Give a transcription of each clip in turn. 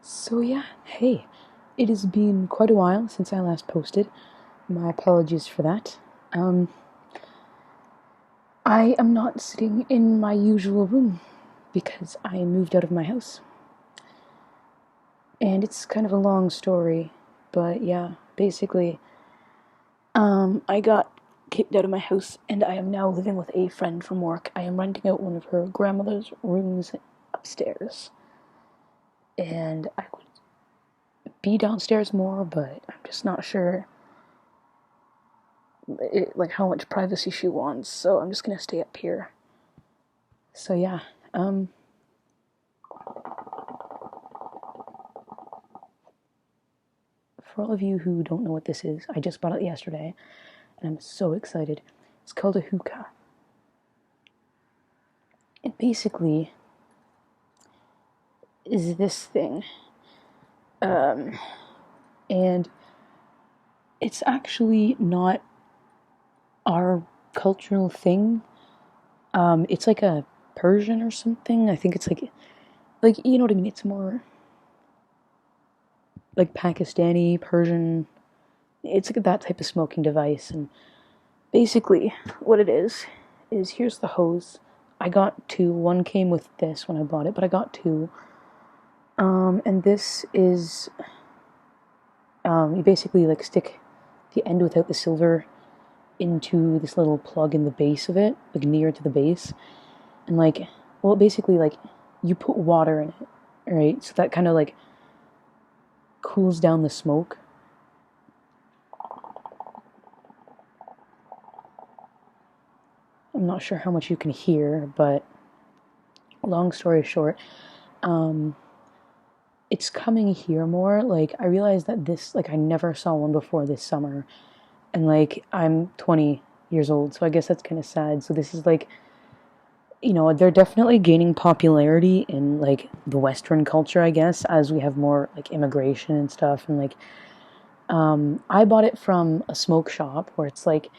So yeah, hey, it has been quite a while since I last posted. My apologies for that. Um, I am not sitting in my usual room because I moved out of my house. And it's kind of a long story, but yeah, basically, I got kicked out of my house and I am now living with a friend from work. I am renting out one of her grandmother's rooms upstairs. And I would be downstairs more, but I'm just not sure like how much privacy she wants, so I'm just gonna stay up here. So yeah, for all of you who don't know what this is, I just bought it yesterday, and I'm so excited. It's called a hookah. It basically is this thing, and it's actually not our cultural thing. It's like a Persian or something. I think it's like you know what I mean. It's more like Pakistani, Persian. It's like that type of smoking device, and basically what it is here's the hose. I got two. One came with this when I bought it, but I got two. And this is you basically like stick the end without the silver into this little plug in the base of it, like near to the base, and like, well, basically like you put water in it, right? So that kind of like cools down the smoke. I'm not sure how much you can hear, but long story short, it's coming here more. Like, I realized that this, like, I never saw one before this summer, and like, I'm 20 years old, so I guess that's kind of sad. So this is like, they're definitely gaining popularity in like the Western culture, I guess, as we have more like immigration and stuff. And like, I bought it from a smoke shop where it's like,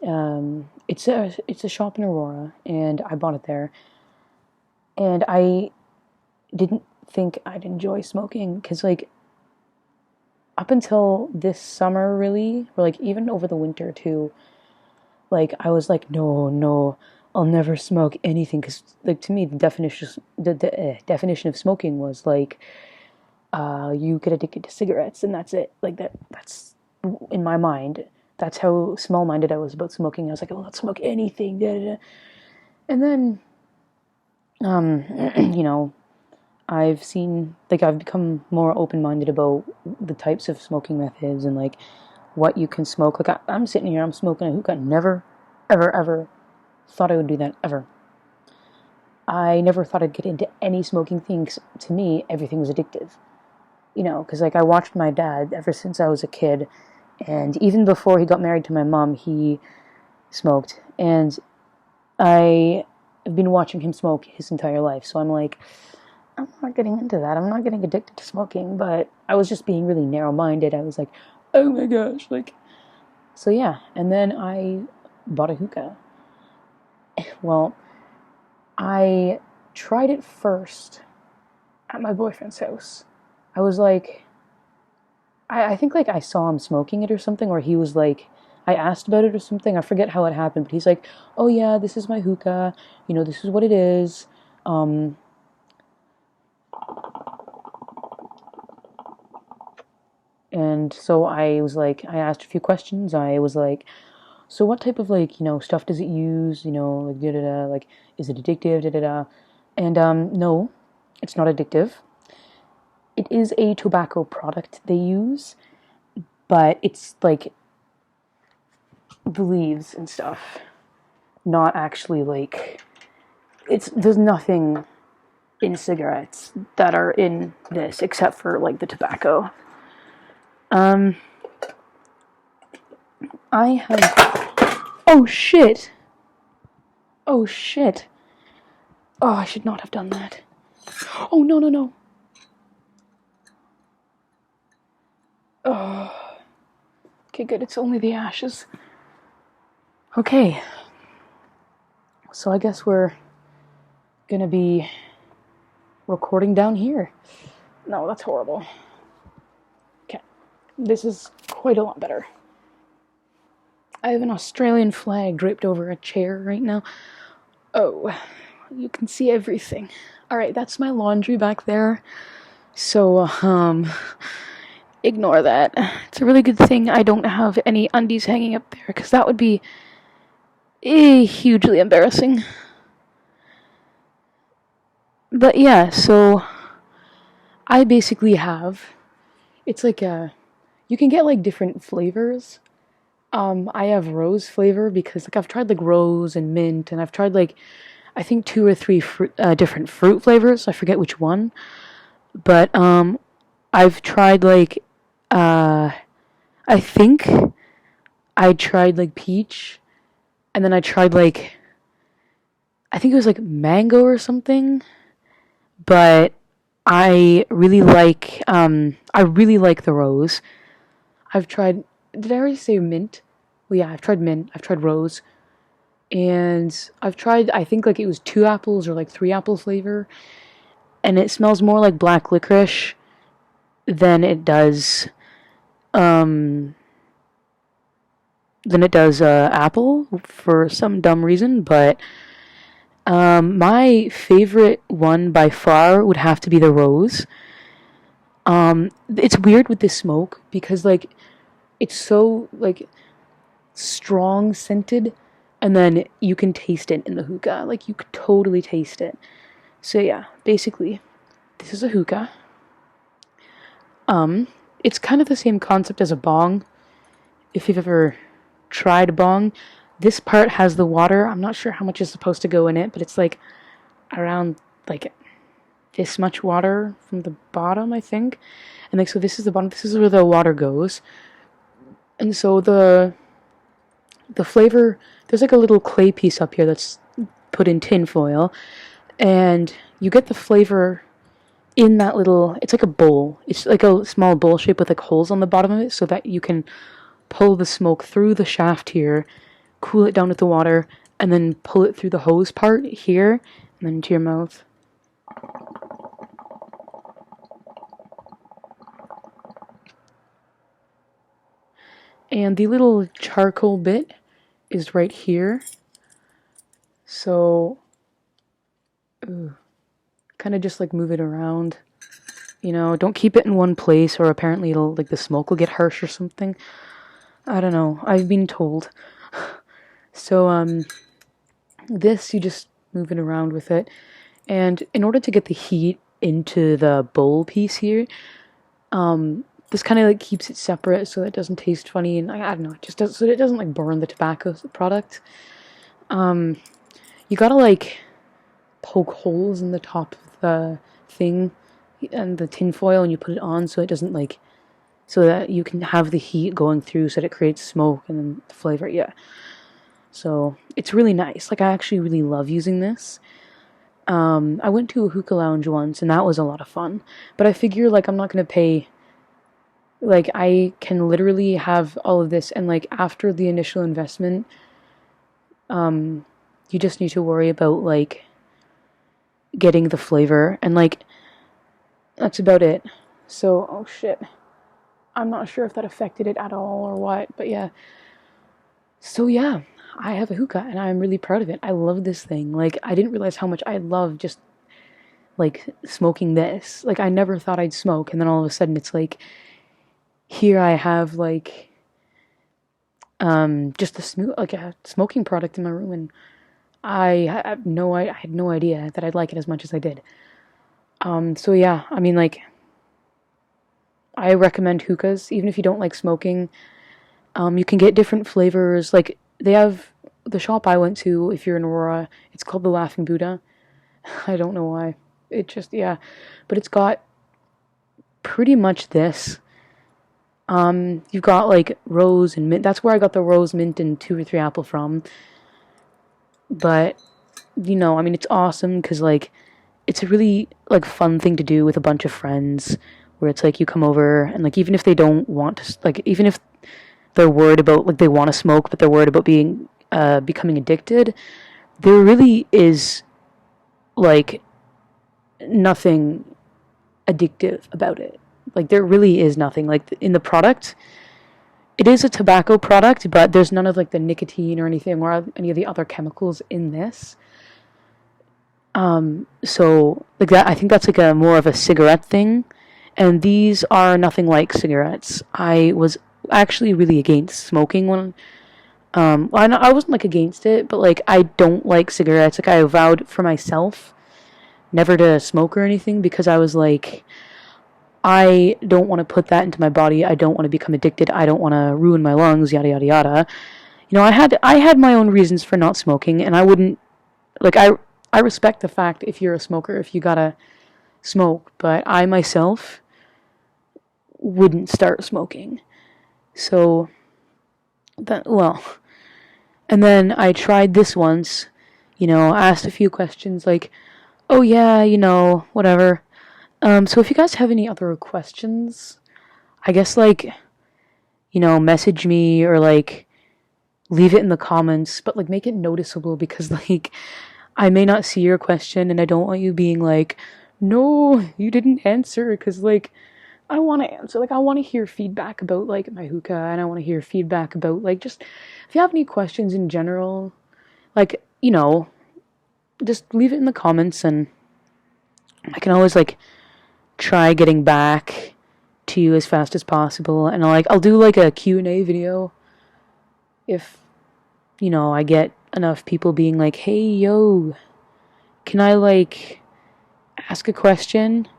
it's a shop in Aurora, and I bought it there. And I didn't think I'd enjoy smoking because like up until this summer really, or like even over the winter too, like I was like, no, I'll never smoke anything, because like to me the definition of smoking was like you get addicted to cigarettes and that's it. Like that's in my mind, that's how small-minded I was about smoking. I was like, I'll not smoke anything, da, da, da. And then you know I've become more open-minded about the types of smoking methods and like what you can smoke. Like I'm sitting here, I'm smoking a hookah. Never, ever, ever thought I would do that ever. I never thought I'd get into any smoking things. To me, everything was addictive. Because like I watched my dad ever since I was a kid, and even before he got married to my mom, he smoked, and I have been watching him smoke his entire life. So I'm like, I'm not getting into that. I'm not getting addicted to smoking, but I was just being really narrow-minded. I was like, oh my gosh, like, so yeah. And then I bought a hookah. Well, I tried it first at my boyfriend's house. I was like, I think like I saw him smoking it or something, or he was like, I asked about it or something. I forget how it happened, but he's like, oh yeah, this is my hookah. This is what it is. And so I was like, I asked a few questions. I was like, so what type of like, stuff does it use? Like da da da, like is it addictive? Da da da. And no, it's not addictive. It is a tobacco product they use, but it's like the leaves and stuff, not actually like there's nothing in cigarettes that are in this except for like the tobacco. I have oh shit. Oh shit. Oh, I should not have done that. Oh no no no. Oh. Okay, good. It's only the ashes. Okay. So I guess we're gonna be recording down here. No, that's horrible. Okay, this is quite a lot better. I have an Australian flag draped over a chair right now. Oh, you can see everything. Alright, that's my laundry back there. So, ignore that. It's a really good thing I don't have any undies hanging up there, because that would be hugely embarrassing. But yeah, so I basically have, it's like you can get like different flavors. I have rose flavor because like I've tried like rose and mint, and I've tried like I think 2 or 3 different fruit flavors. I forget which one, but I've tried like I think I tried like peach, and then I tried like I think it was like mango or something. But I really like the rose. I've tried. Did I already say mint? Well, yeah, I've tried mint. I've tried rose, and I've tried. I think like it was 2 apples or like 3 apple flavor, and it smells more like black licorice than it does apple for some dumb reason. But my favorite one by far would have to be the rose. It's weird with this smoke because like it's so like strong scented, and then you can taste it in the hookah. Like you could totally taste it. So yeah, basically, this is a hookah. It's kind of the same concept as a bong. If you've ever tried a bong, this part has the water. I'm not sure how much is supposed to go in it, but it's like around like this much water from the bottom, I think. And like so this is the bottom, this is where the water goes. And so the flavor, there's like a little clay piece up here that's put in tin foil, and you get the flavor in that little, it's like a bowl. It's like a small bowl shape with like holes on the bottom of it so that you can pull the smoke through the shaft here, cool it down with the water, and then pull it through the hose part here, and then into your mouth. And the little charcoal bit is right here. So, kind of just like move it around. You know, don't keep it in one place, or apparently it'll, like the smoke will get harsh or something. I don't know. I've been told. So, this, you just move it around with it. And in order to get the heat into the bowl piece here, this kind of like keeps it separate so that it doesn't taste funny, and I don't know, it just does, so that it doesn't like burn the tobacco product. You gotta like poke holes in the top of the thing and the tin foil, and you put it on so it doesn't like, so that you can have the heat going through so that it creates smoke and then the flavor, yeah. So it's really nice. Like I actually really love using this. I went to a hookah lounge once, and that was a lot of fun. But I figure like I'm not gonna pay. Like I can literally have all of this, and like after the initial investment, you just need to worry about like getting the flavor, and like that's about it. So, oh shit. I'm not sure if that affected it at all or what, but yeah. So yeah, I have a hookah, and I'm really proud of it. I love this thing. Like, I didn't realize how much I love just, like, smoking this. Like, I never thought I'd smoke, and then all of a sudden it's like, here I have, like, just a smoking product in my room, and I had no idea that I'd like it as much as I did. So yeah, I mean, like, I recommend hookahs, even if you don't like smoking. You can get different flavors. Like, they have the shop I went to, if you're in Aurora, it's called the Laughing Buddha. I don't know why. It just, yeah. But it's got pretty much this. You've got, like, rose and mint. That's where I got the rose, mint, and 2 or 3 apple from. But, you know, I mean, it's awesome because, like, it's a really, like, fun thing to do with a bunch of friends, where it's, like, you come over, and, like, even if they don't want to, like, even if they're worried about, like, they want to smoke, but they're worried about becoming addicted, there really is, like, nothing addictive about it. Like, there really is nothing. Like, in the product, it is a tobacco product, but there's none of, like, the nicotine or anything or any of the other chemicals in this. So, like, that, I think that's, like, a more of a cigarette thing. And these are nothing like cigarettes. I was actually really against smoking when... I wasn't, like, against it, but, like, I don't like cigarettes. Like, I vowed for myself never to smoke or anything because I was like, I don't want to put that into my body. I don't want to become addicted. I don't want to ruin my lungs, yada, yada, yada. You know, I had my own reasons for not smoking, and I wouldn't, like, I respect the fact if you're a smoker, if you gotta smoke, but I myself wouldn't start smoking. So, and then I tried this once, you know, asked a few questions like, oh yeah, you know, whatever. So if you guys have any other questions, I guess, like, you know, message me or, like, leave it in the comments, but, like, make it noticeable because, like, I may not see your question and I don't want you being like, no, you didn't answer, because, like, I want to answer. Like, I want to hear feedback about, like, my hookah, and I want to hear feedback about, like, just, if you have any questions in general, like, you know, just leave it in the comments, and I can always, like, try getting back to you as fast as possible, and I'll do, like, a Q&A video if, you know, I get enough people being like, hey, yo, can I, like, ask a question?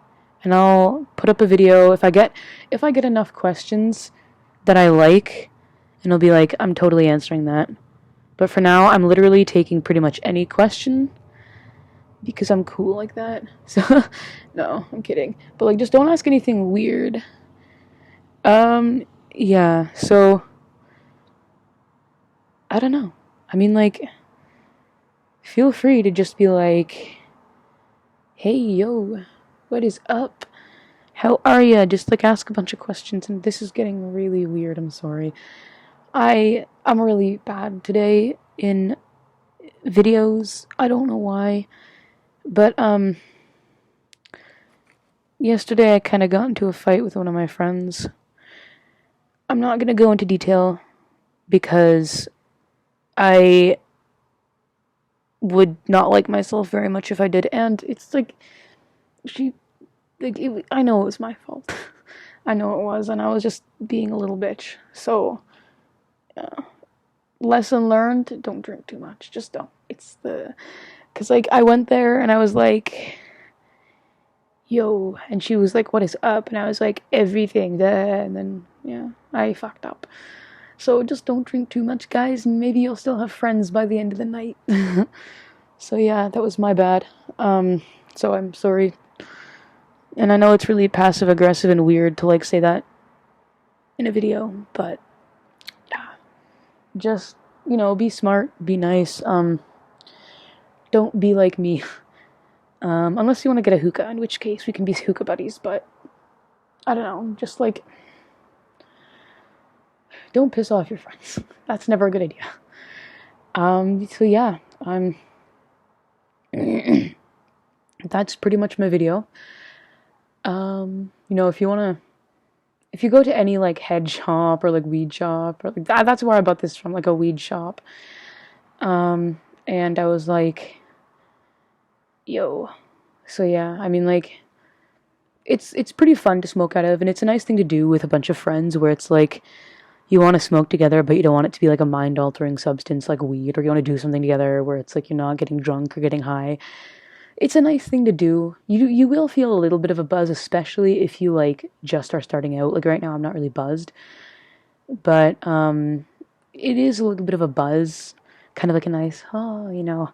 And I'll put up a video if I get enough questions that I like, and I'll be like, I'm totally answering that. But for now, I'm literally taking pretty much any question because I'm cool like that. So, no, I'm kidding. But, like, just don't ask anything weird. Yeah, so, I don't know. I mean, like, feel free to just be like, hey, yo, what is up? How are ya? Just, like, ask a bunch of questions, and this is getting really weird, I'm sorry. I'm really bad today in videos. I don't know why. But, yesterday I kind of got into a fight with one of my friends. I'm not gonna go into detail because I would not like myself very much if I did, and it's like, I know it was my fault. I know it was, and I was just being a little bitch. So, lesson learned, don't drink too much. Just don't. Because, like, I went there, and I was like, yo, and she was like, what is up? And I was like, everything there, and then, yeah, I fucked up. So just don't drink too much, guys, and maybe you'll still have friends by the end of the night. So yeah, that was my bad. So I'm sorry. And I know it's really passive-aggressive and weird to, like, say that in a video, but yeah. Just, you know, be smart, be nice, don't be like me. Unless you want to get a hookah, in which case we can be hookah buddies, but I don't know, just, like, don't piss off your friends. That's never a good idea. So yeah, that's pretty much my video. You know, if you go to any, like, head shop or, like, weed shop, or, like, that's where I bought this from, like, a weed shop. And I was like, yo. So yeah, I mean, like, it's pretty fun to smoke out of, and it's a nice thing to do with a bunch of friends where it's like, you want to smoke together, but you don't want it to be like a mind-altering substance like weed, or you want to do something together where it's like you're not getting drunk or getting high. It's a nice thing to do. You will feel a little bit of a buzz, especially if you, like, just are starting out. Like, right now I'm not really buzzed, but it is a little bit of a buzz, kind of like a nice, oh, you know.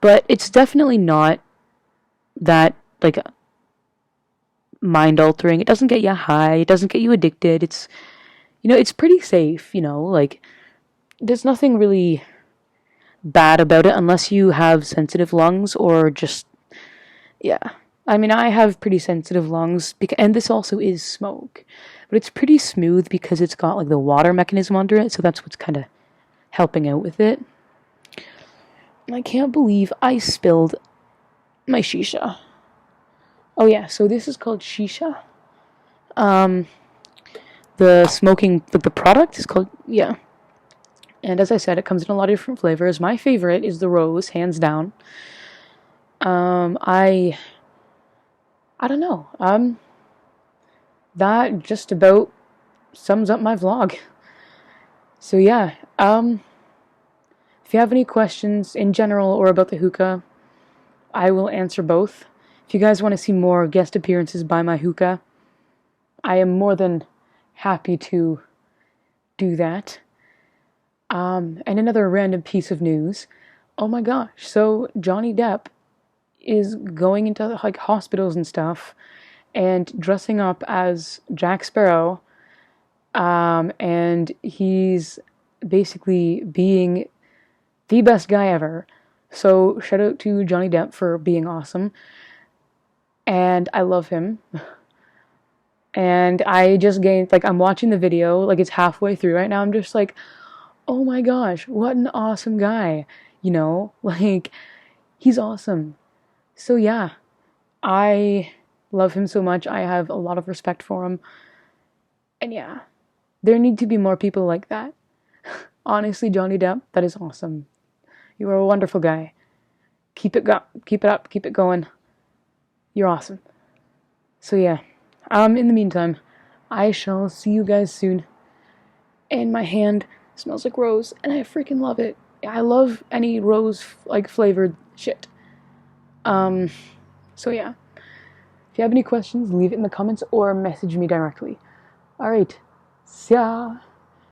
But it's definitely not that, like, mind-altering. It doesn't get you high. It doesn't get you addicted. It's, you know, it's pretty safe, you know. Like, there's nothing really bad about it unless you have sensitive lungs or just, yeah. I mean, I have pretty sensitive lungs, and this also is smoke. But it's pretty smooth because it's got, like, the water mechanism under it, so that's what's kind of helping out with it. And I can't believe I spilled my shisha. Oh yeah, so this is called shisha. Um, the smoking, the product is called, yeah. And as I said, it comes in a lot of different flavors. My favorite is the rose, hands down. I don't know. That just about sums up my vlog. So yeah, if you have any questions in general or about the hookah, I will answer both. If you guys want to see more guest appearances by my hookah, I am more than happy to do that. And another random piece of news. Oh my gosh, so Johnny Depp is going into like hospitals and stuff and dressing up as Jack Sparrow. And he's basically being the best guy ever. So shout out to Johnny Depp for being awesome. And I love him. And I just gained, like, I'm watching the video, like, it's halfway through right now. I'm just like, oh my gosh, what an awesome guy. You know, like, he's awesome. So yeah, I love him so much. I have a lot of respect for him. And yeah, there need to be more people like that. Honestly, Johnny Depp, that is awesome. You are a wonderful guy. Keep it up, keep it going. You're awesome. So yeah, in the meantime, I shall see you guys soon. And my hand smells like rose, and I freaking love it. I love any rose like flavored shit. So yeah. If you have any questions, leave it in the comments or message me directly. Alright. See ya.